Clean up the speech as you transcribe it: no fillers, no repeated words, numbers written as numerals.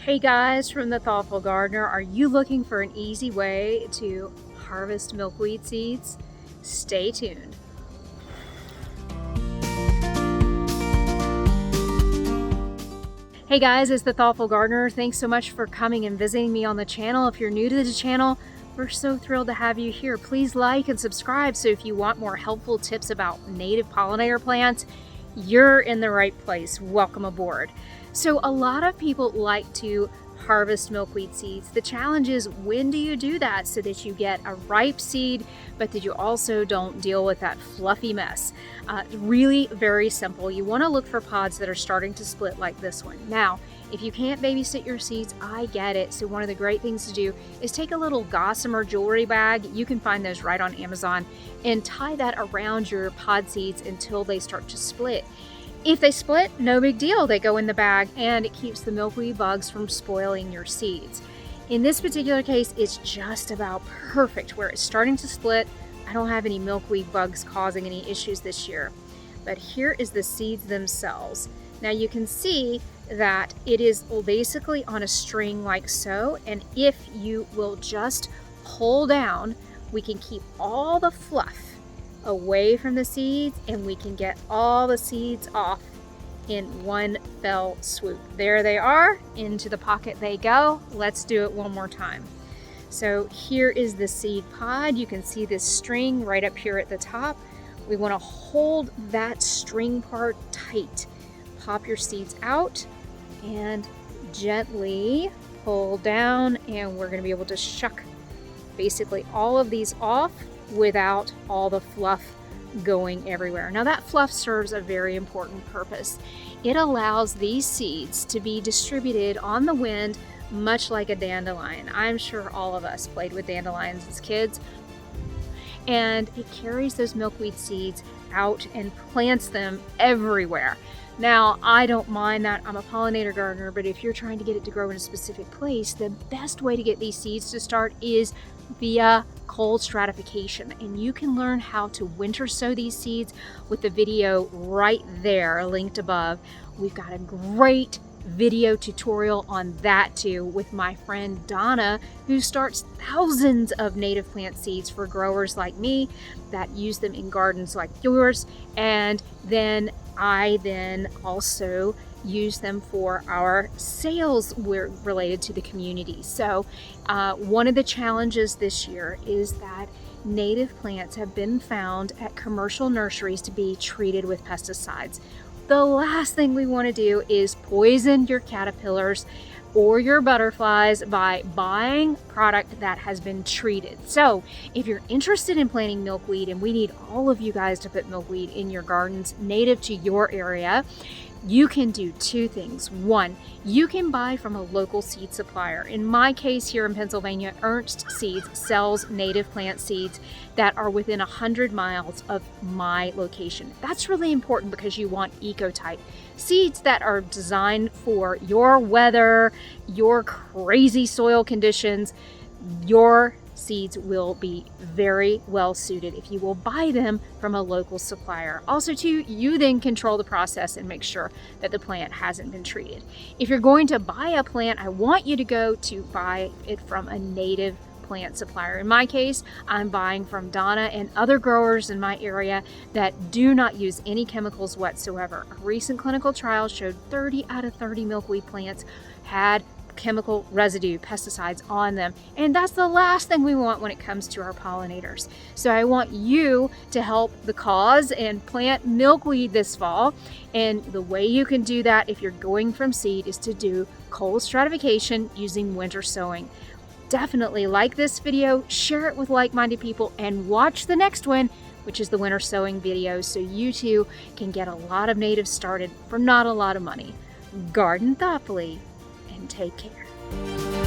Hey guys from the Thoughtful Gardener, are you looking for an easy way to harvest milkweed seeds? Stay tuned. Hey guys, it's the Thoughtful Gardener. Thanks so much for coming and visiting me on the channel. If you're new to the channel, we're so thrilled to have you here. Please like and subscribe so if you want more helpful tips about native pollinator plants, you're in the right place. Welcome aboard. So a lot of people like to harvest milkweed seeds. The challenge is, when do you do that so that you get a ripe seed, but that you also don't deal with that fluffy mess? Really very simple. You want to look for pods that are starting to split like this one. Now, if you can't babysit your seeds, I get it. So one of the great things to do is take a little gossamer jewelry bag. You can find those right on Amazon, and tie that around your pod seeds until they start to split. If they split, no big deal. They go in the bag and it keeps the milkweed bugs from spoiling your seeds. In this particular case, it's just about perfect where it's starting to split. I don't have any milkweed bugs causing any issues this year. But here is the seeds themselves. Now you can see that it is basically on a string like so. And if you will just pull down, we can keep all the fluff away from the seeds, and we can get all the seeds off in one fell swoop. There they are, into the pocket they go. Let's do it one more time. So here is the seed pod. You can see this string right up here at the top. We want to hold that string part tight. Pop your seeds out and gently pull down, and we're going to be able to shuck basically all of these off without all the fluff going everywhere. Now that fluff serves a very important purpose. It allows these seeds to be distributed on the wind, much like a dandelion. I'm sure all of us played with dandelions as kids. And it carries those milkweed seeds out and plants them everywhere. Now, I don't mind that. I'm a pollinator gardener, but if you're trying to get it to grow in a specific place, the best way to get these seeds to start is via cold stratification. And you can learn how to winter sow these seeds with the video right there linked above. We've got a great video tutorial on that too with my friend Donna, who starts thousands of native plant seeds for growers like me that use them in gardens like yours. And then I also use them for our sales related to the community. So one of the challenges this year is that native plants have been found at commercial nurseries to be treated with pesticides. The last thing we want to do is poison your caterpillars or your butterflies by buying product that has been treated. So if you're interested in planting milkweed, and we need all of you guys to put milkweed in your gardens native to your area, you can do two things. One, you can buy from a local seed supplier. In my case here in Pennsylvania, Ernst Seeds sells native plant seeds that are within 100 miles of my location. That's really important because you want eco-type seeds that are designed for your weather, your crazy soil conditions. Your seeds will be very well suited if you will buy them from a local supplier. Also too, you then control the process and make sure that the plant hasn't been treated. If you're going to buy a plant, I want you to go to buy it from a native plant supplier. In my case, I'm buying from Donna and other growers in my area that do not use any chemicals whatsoever. A recent clinical trial showed 30 out of 30 milkweed plants had chemical residue, pesticides on them. And that's the last thing we want when it comes to our pollinators. So I want you to help the cause and plant milkweed this fall. And the way you can do that if you're going from seed is to do cold stratification using winter sowing. Definitely like this video, share it with like-minded people, and watch the next one, which is the winter sowing video, so you too can get a lot of natives started for not a lot of money. Garden thoughtfully and take care.